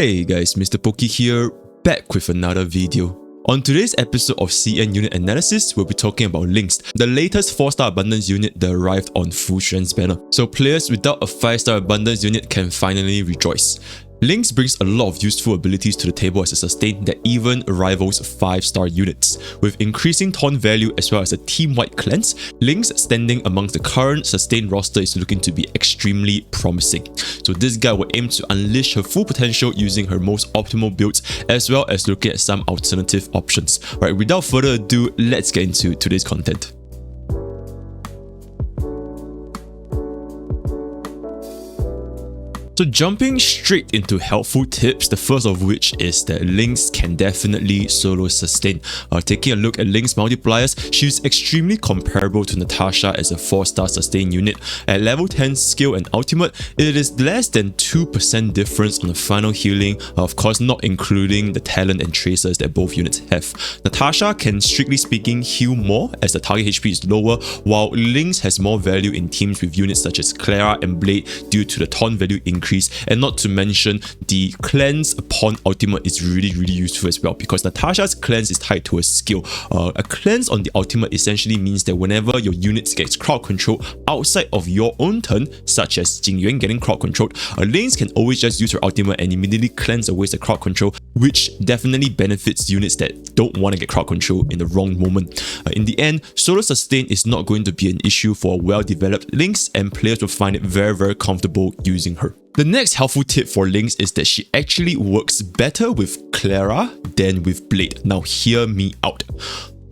Hey guys, Mr. Pokke here, back with another video. On today's episode of CN Unit Analysis, we'll be talking about Lynx, the latest 4-star abundance unit that arrived on Full Strength's banner. So players without a 5-star abundance unit can finally rejoice. Lynx brings a lot of useful abilities to the table as a sustain that even rivals 5-star units. With increasing taunt value as well as a team-wide cleanse, Lynx standing amongst the current sustain roster is looking to be extremely promising. So this guy will aim to unleash her full potential using her most optimal builds as well as looking at some alternative options. Right, without further ado, let's get into today's content. So jumping straight into helpful tips, the first of which is that Lynx can definitely solo sustain. Taking a look at Lynx multipliers, she's extremely comparable to Natasha as a 4-star sustain unit. At level 10 skill and ultimate, it is less than 2% difference on the final healing, of course not including the talent and tracers that both units have. Natasha can strictly speaking heal more as the target HP is lower, while Lynx has more value in teams with units such as Clara and Blade due to the taunt value increase. And not to mention, the cleanse upon ultimate is really useful as well, because Natasha's cleanse is tied to a skill. A cleanse on the ultimate essentially means that whenever your units gets crowd control outside of your own turn, such as Jingyuan getting crowd controlled, Lynx can always just use her ultimate and immediately cleanse away the crowd control, which definitely benefits units that don't want to get crowd control in the wrong moment. In the end, solo sustain is not going to be an issue for a well-developed Lynx, and players will find it very comfortable using her. The next helpful tip for Lynx is that she actually works better with Clara than with Blade. Now hear me out.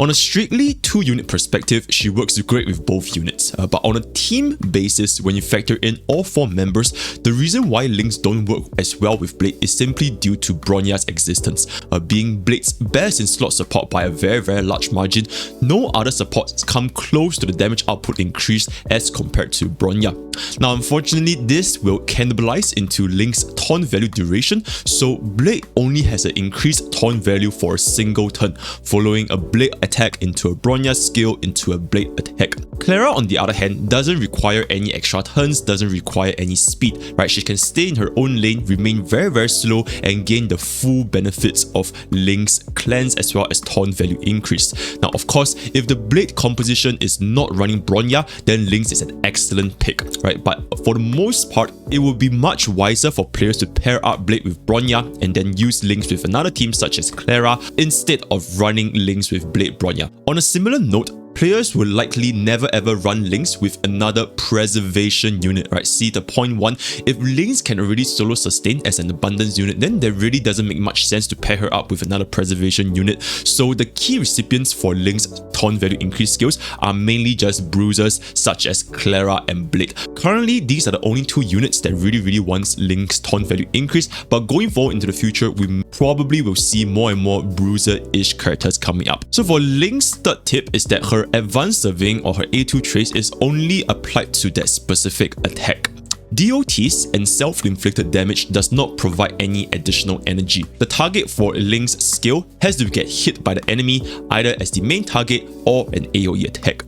On a strictly 2-unit perspective, she works great with both units. But on a team basis, when you factor in all 4 members, the reason why Lynx don't work as well with Blade is simply due to Bronya's existence. Being Blade's best in slot support by a very large margin, no other supports come close to the damage output increase as compared to Bronya. Now unfortunately, this will cannibalize into Lynx's taunt value duration, so Blade only has an increased taunt value for a single turn, following a Blade attack into a Bronya skill into a Blade attack. Clara on the other hand doesn't require any extra turns, doesn't require any speed, right? She can stay in her own lane, remain very slow and gain the full benefits of Lynx cleanse as well as taunt value increase. Now of course, if the Blade composition is not running Bronya, then Lynx is an excellent pick, right? But for the most part, it would be much wiser for players to pair up Blade with Bronya and then use Lynx with another team such as Clara instead of running Lynx with Blade Bronya. On a similar note, players will likely never ever run Lynx with another preservation unit, right? See the point 1, if Lynx can already solo sustain as an abundance unit, then there really doesn't make much sense to pair her up with another preservation unit. So the key recipients for Lynx taunt value increase skills are mainly just bruisers such as Clara and Blade. Currently, these are the only 2 units that really wants Lynx taunt value increase, but going forward into the future, we probably will see more and more bruiser-ish characters coming up. So for Lynx's third tip is that her advanced surveying or her A2 trace is only applied to that specific attack. DOTs and self-inflicted damage does not provide any additional energy. The target for Lynx's skill has to get hit by the enemy either as the main target or an AoE attack.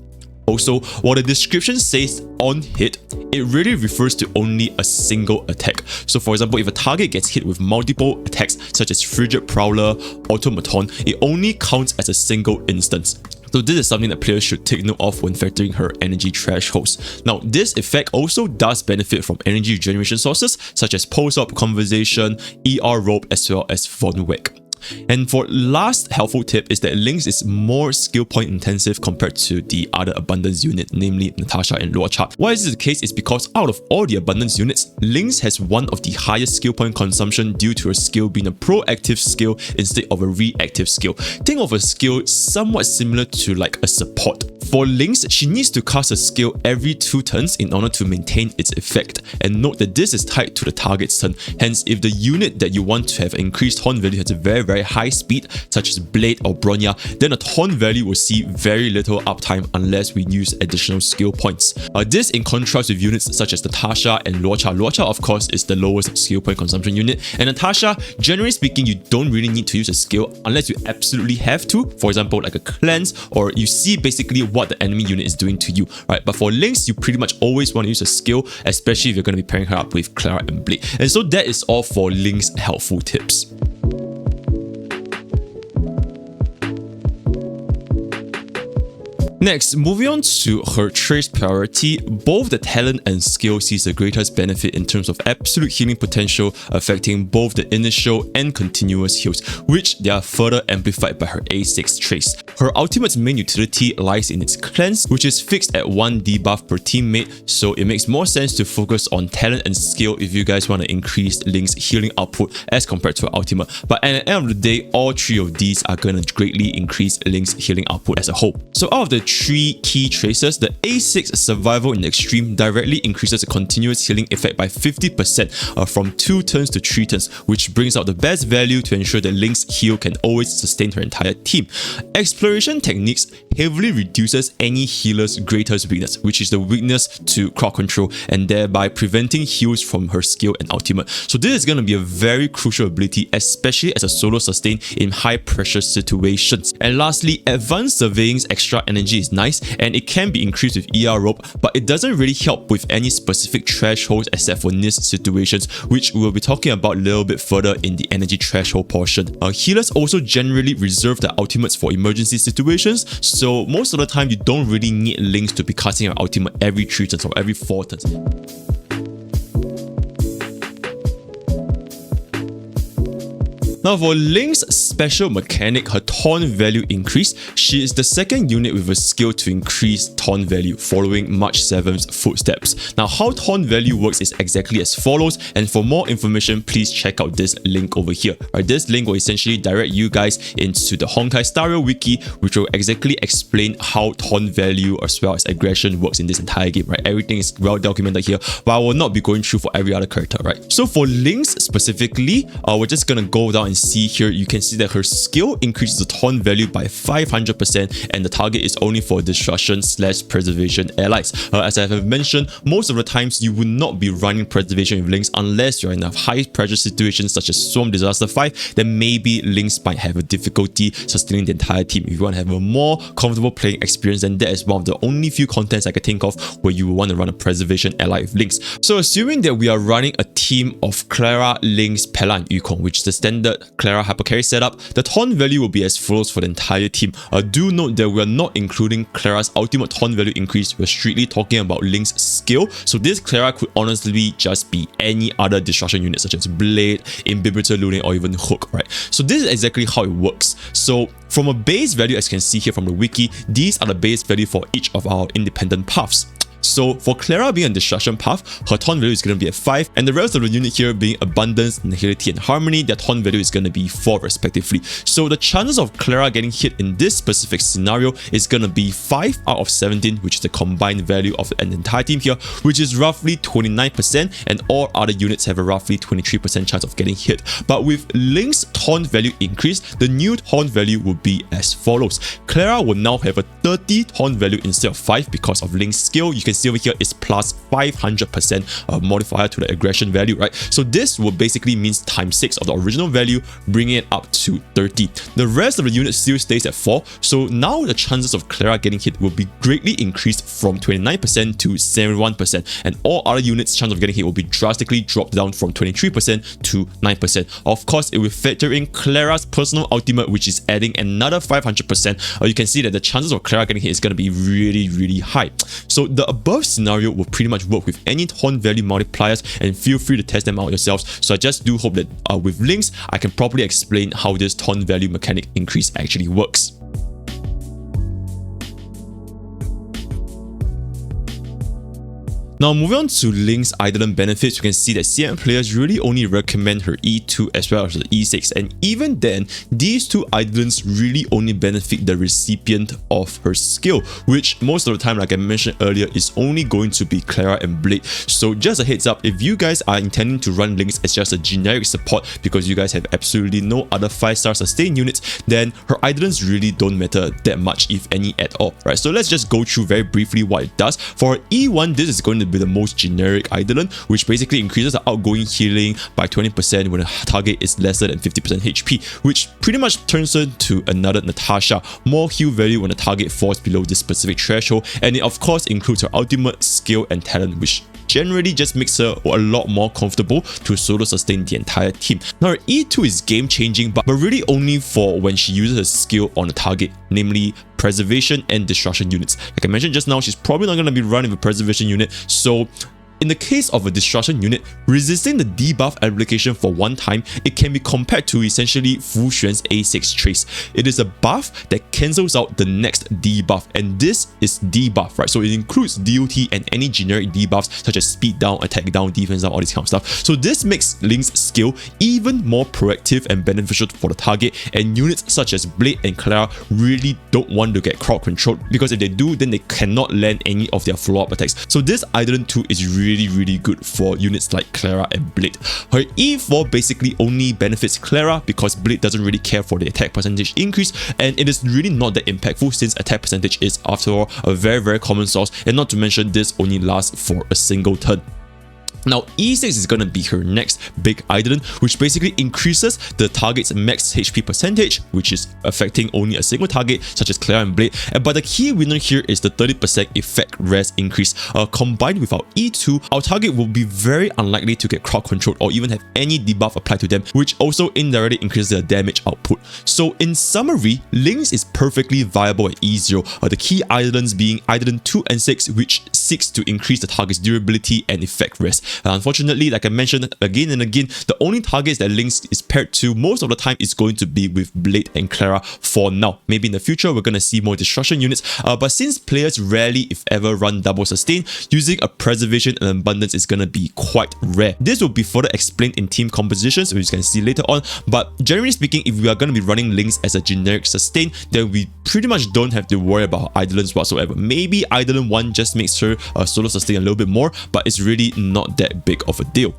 Also, while the description says on hit, it really refers to only a single attack. So for example, if a target gets hit with multiple attacks such as Frigid Prowler, Automaton, it only counts as a single instance. So this is something that players should take note of when factoring her energy thresholds. Now this effect also does benefit from energy regeneration sources such as Post-Op Conversation, ER Rope as well as Von Wick. And for last helpful tip is that Lynx is more skill point intensive compared to the other abundance unit, namely Natasha and Luocha. Why is this the case is because out of all the abundance units, Lynx has one of the highest skill point consumption due to her skill being a proactive skill instead of a reactive skill. Think of a skill somewhat similar to like a support. For Lynx, she needs to cast a skill every 2 turns in order to maintain its effect. And note that this is tied to the target's turn. Hence, if the unit that you want to have increased taunt value has a very high speed, such as Blade or Bronya, then a taunt value will see very little uptime unless we use additional skill points. This in contrast with units such as Natasha and Luocha. Luocha, of course, is the lowest skill point consumption unit. And Natasha, generally speaking, you don't really need to use a skill unless you absolutely have to. For example, like a cleanse, or you see basically what the enemy unit is doing to you, right? But for Lynx, you pretty much always want to use a skill, especially if you're going to be pairing her up with Clara and Blade. And so that is all for Lynx helpful tips. Next, moving on to her trace priority, both the talent and skill sees the greatest benefit in terms of absolute healing potential, affecting both the initial and continuous heals, which they are further amplified by her A6 trace. Her ultimate's main utility lies in its cleanse, which is fixed at 1 debuff per teammate, so it makes more sense to focus on talent and skill if you guys want to increase Lynx's healing output as compared to her ultimate. But at the end of the day, all three of these are going to greatly increase Lynx's healing output as a whole. So out of the 3 key traces, the A6 Survival in the Extreme directly increases the continuous healing effect by 50% from 2 turns to 3 turns, which brings out the best value to ensure that Lynx's heal can always sustain her entire team. Exploration Techniques heavily reduces any healer's greatest weakness, which is the weakness to crowd control, and thereby preventing heals from her skill and ultimate. So this is going to be a very crucial ability, especially as a solo sustain in high pressure situations. And lastly, Advanced Surveying's extra energy is nice, and it can be increased with ER Rope, but it doesn't really help with any specific thresholds except for NIS situations, which we'll be talking about a little bit further in the energy threshold portion. Healers also generally reserve their ultimates for emergency situations, so most of the time you don't really need Lynx to be casting your ultimate every 3 turns or every 4 turns. Now for Lynx's special mechanic, her taunt value increase, she is the second unit with a skill to increase taunt value following March 7th's footsteps. Now how taunt value works is exactly as follows, and for more information please check out this link over here. Right, this link will essentially direct you guys into the Honkai Stario wiki, which will exactly explain how taunt value as well as aggression works in this entire game. Right, everything is well documented here, but I will not be going through for every other character. Right, so for Lynx specifically, we're just gonna go down and see here. You can see that her skill increases the taunt value by 500%, and the target is only for destruction/preservation allies. As I have mentioned, most of the times you would not be running preservation with Lynx unless you're in a high pressure situation such as Swarm Disaster 5. Then maybe Lynx might have a difficulty sustaining the entire team. If you want to have a more comfortable playing experience, then that is one of the only few contents I can think of where you want to run a preservation ally with Lynx. So assuming that we are running a team of Clara, Lynx, Pella and Yukong, which is the standard Clara hypercarry setup, the taunt value will be as follows for the entire team. Do note that we are not including Clara's ultimate taunt value increase, we're strictly talking about Lynx's skill. So this Clara could honestly just be any other destruction unit such as Blade, Imbibitor Looting or even Hook, right? So this is exactly how it works. So from a base value, as you can see here from the wiki, these are the base value for each of our independent paths. So for Clara being a destruction path, her taunt value is going to be at 5, and the rest of the unit here being abundance, nihility and harmony, their taunt value is going to be 4 respectively. So the chances of Clara getting hit in this specific scenario is going to be 5 out of 17, which is the combined value of an entire team here, which is roughly 29%, and all other units have a roughly 23% chance of getting hit. But with Lynx's taunt value increase, the new taunt value will be as follows. Clara will now have a 30 taunt value instead of 5 because of Lynx's skill. You can see over here is plus 500% modifier to the aggression value, right? So this will basically means times 6 of the original value, bringing it up to 30. The rest of the unit still stays at 4, so now the chances of Clara getting hit will be greatly increased from 29% to 71%, and all other units' chance of getting hit will be drastically dropped down from 23% to 9%. Of course, it will factor in Clara's personal ultimate, which is adding another 500%. You can see that the chances of Clara getting hit is going to be really high. So the above scenario will pretty much work with any taunt value multipliers, and feel free to test them out yourselves. So I just do hope that with Lynx, I can properly explain how this taunt value mechanic increase actually works. Now moving on to Lynx Eidolon Benefits, you can see that CM players really only recommend her E2 as well as the E6, and even then, these two Eidolons really only benefit the recipient of her skill, which most of the time, like I mentioned earlier, is only going to be Clara and Blade. So just a heads up, if you guys are intending to run Lynx as just a generic support because you guys have absolutely no other 5-star sustain units, then her Eidolons really don't matter that much, if any at all, right? So let's just go through very briefly what it does. For E1, this is going to be the most generic Eidolon, which basically increases the outgoing healing by 20% when a target is lesser than 50% HP, which pretty much turns into another Natasha, more heal value when a target falls below this specific threshold, and it of course includes her ultimate, skill and talent, which generally just makes her a lot more comfortable to solo sustain the entire team. Now her E2 is game changing, but really only for when she uses her skill on a target, namely preservation and destruction units. Like I mentioned just now, she's probably not going to be running with a preservation unit, so in the case of a destruction unit, resisting the debuff application for one time, it can be compared to essentially Fu Xuan's A6 trace. It is a buff that cancels out the next debuff, and this is debuff, right? So it includes DOT and any generic debuffs such as speed down, attack down, defense down, all this kind of stuff. So this makes Lynx's skill even more proactive and beneficial for the target, and units such as Blade and Clara really don't want to get crowd controlled, because if they do, then they cannot land any of their follow-up attacks. So this Eidolon 2 is really good for units like Clara and Blade. Her E4 basically only benefits Clara because Blade doesn't really care for the attack percentage increase, and it is really not that impactful since attack percentage is after all a very common source, and not to mention this only lasts for a single turn. Now E6 is going to be her next big Eidolon, which basically increases the target's max HP percentage, which is affecting only a single target such as Clara and Blade. But the key winner here is the 30% effect res increase. Combined with our E2, our target will be very unlikely to get crowd controlled or even have any debuff applied to them, which also indirectly increases their damage output. So in summary, Lynx is perfectly viable at E0, the key Eidolons being Eidolon 2 and 6, which seeks to increase the target's durability and effect res. Unfortunately, like I mentioned again and again, the only targets that Lynx is paired to most of the time is going to be with Blade and Clara for now. Maybe in the future we're going to see more destruction units, but since players rarely if ever run double sustain, using a preservation and abundance is going to be quite rare. This will be further explained in team compositions, which you can see later on, but generally speaking, if we are going to be running Lynx as a generic sustain, then we pretty much don't have to worry about Eidolons whatsoever. Maybe Eidolon 1 just makes her solo sustain a little bit more, but it's really not that big of a deal.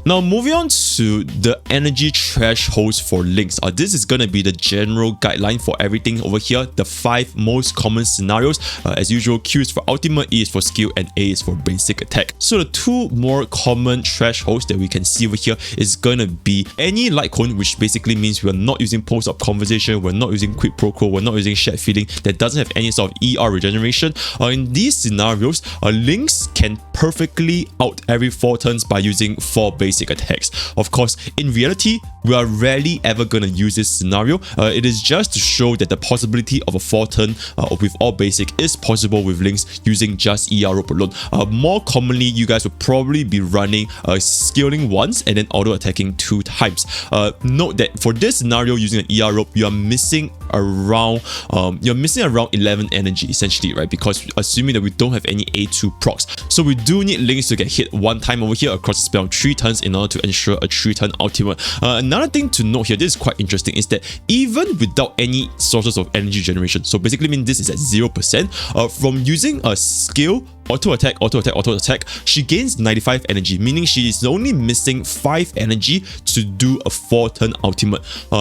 Now moving on to the energy thresholds for Lynx. This is going to be the general guideline for everything over here. The 5 most common scenarios. As usual, Q is for ultimate, E is for skill, and A is for basic attack. So the 2 more common thresholds that we can see over here is going to be any Lightcone, which basically means we're not using post-up conversation, we're not using quick proco, we're not using shared feeling, that doesn't have any sort of ER regeneration. In these scenarios, Lynx can perfectly out every 4 turns by using 4 basic attacks. Of course, in reality, we are rarely ever going to use this scenario. It is just to show that the possibility of a 4 turn with all basic is possible with Lynx using just ER rope alone. More commonly, you guys will probably be running scaling once and then auto attacking 2 times. Note that for this scenario using an ER rope, you are missing around 11 energy essentially, right? Because assuming that we don't have any A2 procs, so we do need Lynx to get hit 1 time over here across the spell 3 turns in order to ensure a 3-turn ultimate. Another thing to note here, this is quite interesting, is that even without any sources of energy generation, so basically mean this is at 0%, from using a skill, auto attack, she gains 95 energy, meaning she is only missing 5 energy to do a 4-turn ultimate.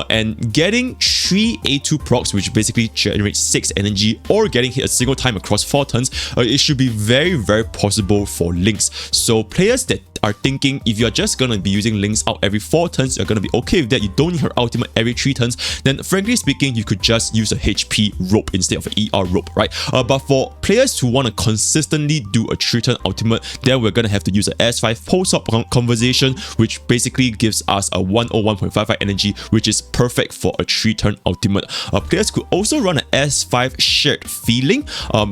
And getting 3 A2 procs, which basically generates 6 energy, or getting hit a single time across 4 turns, it should be very possible for Lynx. So players that are thinking if you're just gonna be using Lynx out every 4 turns, you're gonna be okay with that, you don't need her ultimate every 3 turns, then frankly speaking, you could just use a HP rope instead of an ER rope, right? But for players who want to consistently do a 3-turn ultimate, then we're gonna have to use an S5 post-up conversation, which basically gives us a 101.55 energy, which is perfect for a 3-turn ultimate. Players could also run an S5 shared feeling,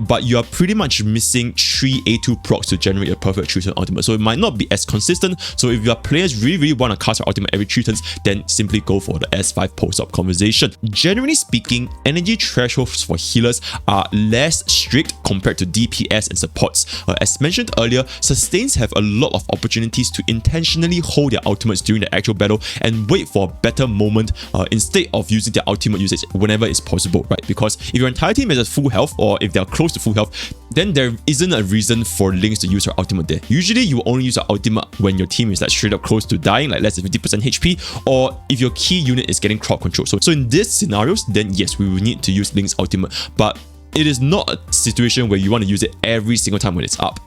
but you are pretty much missing 3 A2 procs to generate a perfect 3-turn ultimate, so it might not be as consistent. So if your players really want to cast your ultimate every 3 turns, then simply go for the S5 post-up conversation. Generally speaking, energy thresholds for healers are less strict compared to DPS and supports. As mentioned earlier, sustains have a lot of opportunities to intentionally hold their ultimates during the actual battle and wait for a better moment instead of using their ultimate usage whenever it's possible, right? Because if your entire team is at full health, or if they're close to full health, then there isn't a reason for Lynx to use her ultimate there. Usually you will only use her ultimate ultimate when your team is like straight up close to dying, like less than 50% HP, or if your key unit is getting crowd control. So in these scenarios, then yes, we will need to use Lynx ultimate, but it is not a situation where you want to use it every single time when it's up.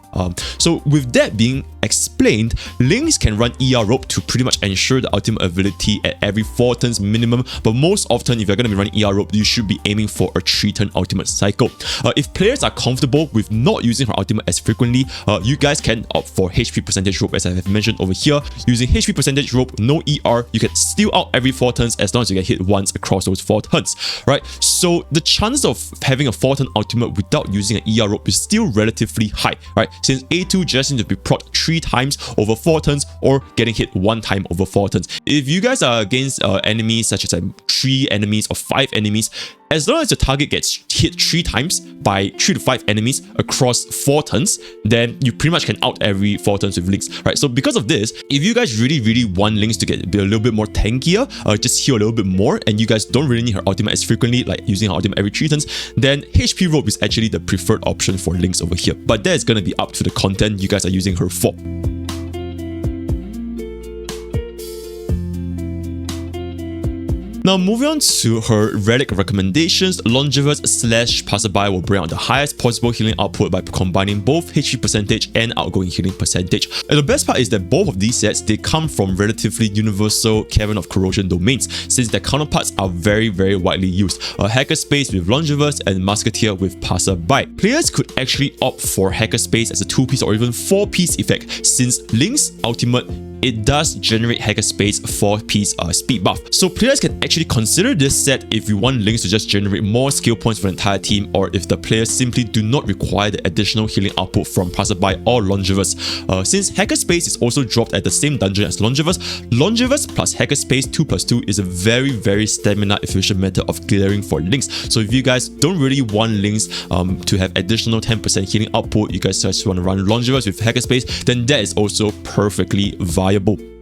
So with that being explained, Lynx can run ER rope to pretty much ensure the ultimate ability at every 4 turns minimum, but most often if you're going to be running ER rope, you should be aiming for a 3-turn ultimate cycle. If players are comfortable with not using her ultimate as frequently, you guys can opt for HP percentage rope, as I have mentioned over here. Using HP percentage rope, no ER, you can steal out every 4 turns as long as you get hit once across those 4 turns, right? So the chance of having a 4-turn ultimate without using an ER rope is still relatively high, right? Since A2 just needs to be proc 3 times over 4 turns or getting hit 1 time over 4 turns. If you guys are against enemies such as 3 enemies or 5 enemies, as long as the target gets hit 3 times by 3 to 5 enemies across 4 turns, then you pretty much can out every 4 turns with Lynx, right? So because of this, if you guys really want Lynx to get a little bit more tankier, just heal a little bit more, and you guys don't really need her ultimate as frequently, like using her ultimate every 3 turns, then HP rope is actually the preferred option for Lynx over here. But that is going to be up to the content you guys are using her for. Now moving on to her Relic Recommendations, Longevous / Passerby will bring out the highest possible healing output by combining both HP percentage and outgoing healing percentage. And the best part is that both of these sets, they come from relatively universal Cavern of Corrosion domains, since their counterparts are very widely used. Hackerspace with Longevous and Musketeer with Passerby. Players could actually opt for Hackerspace as a 2-piece or even 4-piece effect, since Lynx ultimate, it does generate Hackerspace 4-piece speed buff. So players can actually consider this set if you want Lynx to just generate more skill points for the entire team, or if the players simply do not require the additional healing output from Passerby or Longevous. Since Hackerspace is also dropped at the same dungeon as Longevous, Longevous plus Hackerspace 2+2 is a very stamina efficient method of clearing for Lynx. So if you guys don't really want Lynx to have additional 10% healing output, you guys just want to run Longevous with Hackerspace, then that is also perfectly viable.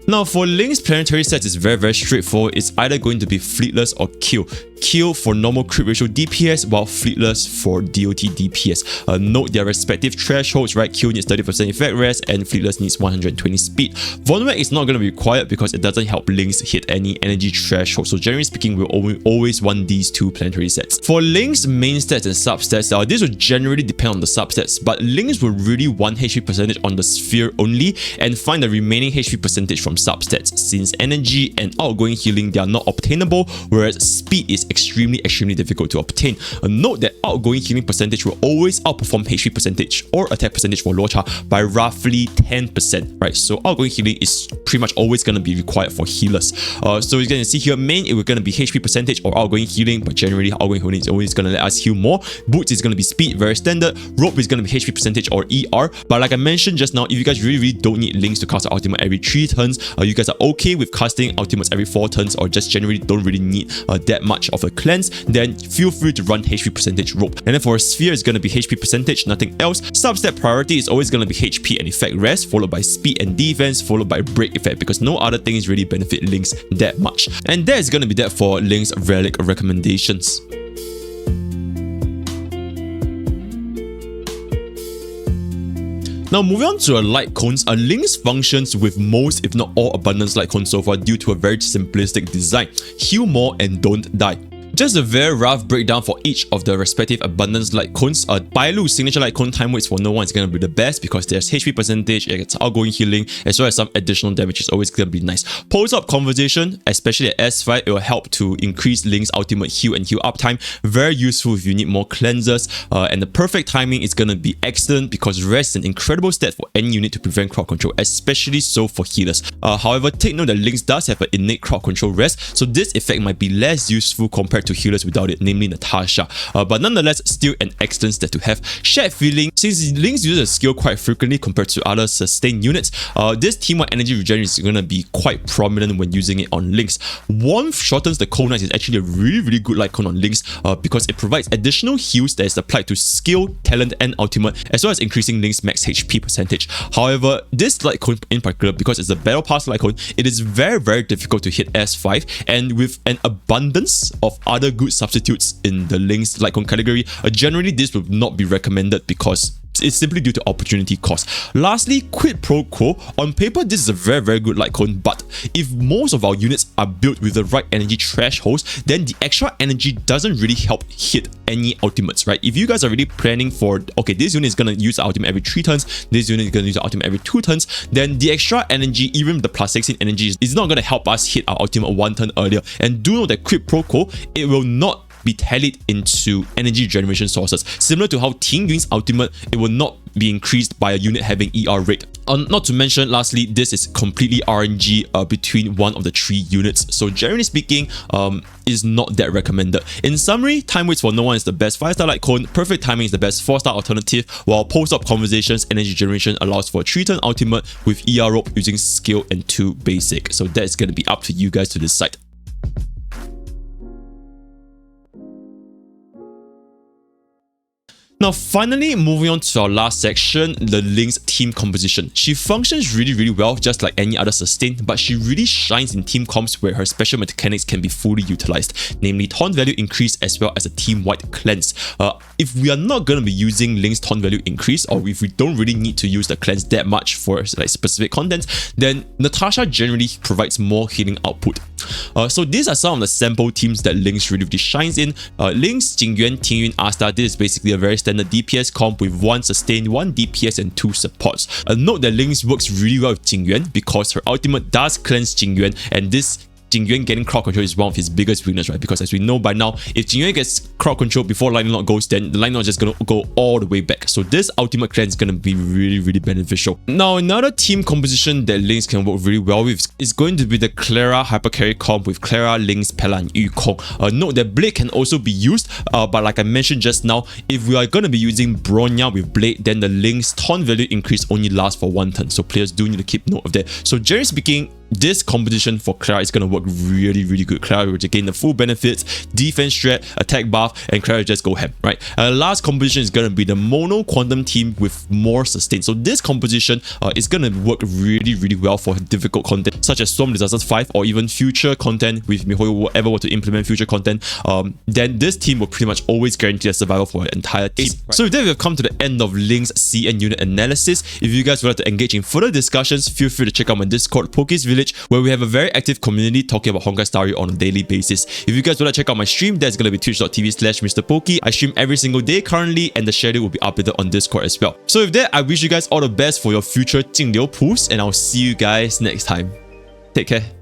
Now for Lynx planetary sets, it's very straightforward. It's either going to be Fleetless or Kill. Kill for normal crit ratio DPS, while Fleetless for DOT DPS. Note their respective thresholds, right? Kill needs 30% effect rest and Fleetless needs 120 speed. Vulnerate is not going to be required because it doesn't help Lynx hit any energy threshold. So generally speaking, we'll always want these 2 planetary sets. For Lynx main stats and substats, this will generally depend on the substats, but Lynx will really want HP percentage on the sphere only and find the remaining HP percentage from substats, since energy and outgoing healing, they are not obtainable, whereas speed is extremely difficult to obtain. Note that outgoing healing percentage will always outperform HP percentage or attack percentage for Locha by roughly 10%, right? So outgoing healing is pretty much always going to be required for healers. So you're going to see here, main, it was going to be HP percentage or outgoing healing, but generally outgoing healing is always going to let us heal more. Boots is going to be speed, very standard. Rope is going to be HP percentage or ER, but like I mentioned just now, if you guys really don't need Lynx to cast ultimate every 3 turns, you guys are okay with casting ultimates every 4 turns, or just generally don't really need that much of a cleanse, then feel free to run HP percentage rope. And then for a sphere, it's going to be HP percentage, nothing else. Substat priority is always going to be HP and effect rest, followed by speed and defense, followed by break effect, because no other things really benefit Lynx that much. And that is going to be that for Lynx Relic Recommendations. Now moving on to Lightcones, Lynx functions with most if not all abundance Lightcones so far due to a very simplistic design. Heal more and don't die. Just a very rough breakdown for each of the respective abundance Lightcones. Bailu's signature Lightcone time waits for no one is going to be the best because there's HP percentage, it gets outgoing healing, as well as some additional damage is always going to be nice. Pulse-up conversation, especially at S5, it will help to increase Lynx ultimate heal and heal up time. Very useful if you need more cleansers. And the perfect timing is going to be excellent because rest is an incredible stat for any unit to prevent crowd control, especially so for healers. However, take note that Lynx does have an innate crowd control rest, so this effect might be less useful compared to healers without it, namely Natasha. But nonetheless, still an excellent stat to have. Shared feeling, since Lynx uses a skill quite frequently compared to other sustained units, this teamwide energy regen is going to be quite prominent when using it on Lynx. Warmth shortens the cold night is actually a really good Lightcone on Lynx because it provides additional heals that is applied to skill, talent, and ultimate, as well as increasing Lynx max HP percentage. However, this Lightcone in particular, because it's a battle pass Lightcone, it is very difficult to hit S5, and with an abundance of other good substitutes in the Lynx Lightcone category, generally this would not be recommended because It's simply due to opportunity cost. Lastly, quid pro quo. On paper, this is a very good Lightcone, but if most of our units are built with the right energy thresholds, then the extra energy doesn't really help hit any ultimates, right? If you guys are really planning for, okay, this unit is going to use the ultimate every 3 turns, this unit is going to use the ultimate every 2 turns, then the extra energy, even the plus 16 energy, is not going to help us hit our ultimate 1 turn earlier. And do know that quid pro quo, it will not be tallied into energy generation sources. Similar to how Ting Yun's ultimate, it will not be increased by a unit having ER rate. Not to mention, lastly, this is completely RNG between one of the 3 units. So generally speaking, is not that recommended. In summary, time waits for no one is the best 5-star Lightcone, perfect timing is the best 4-star alternative, while post-op conversations energy generation allows for a 3-turn ultimate with ER rope using skill and 2 basic. So that's going to be up to you guys to decide. Now, finally, moving on to our last section, the Lynx team composition. She functions really well, just like any other sustain, but she really shines in team comps where her special mechanics can be fully utilized, namely taunt value increase as well as a team-wide cleanse. If we are not going to be using Lynx taunt value increase, or if we don't really need to use the cleanse that much for like specific contents, then Natasha generally provides more healing output. So these are some of the sample teams that Lynx really shines in. Lynx, Jingyuan, Tingyun, Asta, this is basically a very standard DPS comp with 1 sustain, 1 DPS and 2 supports. Note that Lynx works really well with Jingyuan because her ultimate does cleanse Jingyuan, and this Jingyuan getting crowd control is one of his biggest weakness, right? Because as we know by now, if Jingyuan gets crowd control before lightning knot goes, then the lightning knot is just going to go all the way back. So this ultimate cleanse is going to be really beneficial. Now, another team composition that Lynx can work really well with is going to be the Clara hypercarry comp with Clara, Lynx, Pella and Yukong. Note that Blade can also be used, but like I mentioned just now, if we are going to be using Bronya with Blade, then the Lynx taunt value increase only lasts for 1 turn. So players do need to keep note of that. So generally speaking, this composition for Clara is going to work really good. Clara will gain the full benefits, defense strat, attack buff, and Clara will just go ham, right? Last composition is going to be the mono quantum team with more sustain. So this composition is going to work really well for difficult content such as Storm Disasters 5 or even future content with miHoYo will ever want to implement future content. Then this team will pretty much always guarantee a survival for an entire team. Right. So with that, we have come to the end of Lynx CN unit analysis. If you guys would like to engage in further discussions, feel free to check out my Discord, Pokke's Village, where we have a very active community talking about Honkai Story on a daily basis. If you guys want to check out my stream, that's going to be twitch.tv/MrPokke. I stream every single day currently, and the schedule will be updated on Discord as well. So with that, I wish you guys all the best for your future Jingliu pools, and I'll see you guys next time. Take care.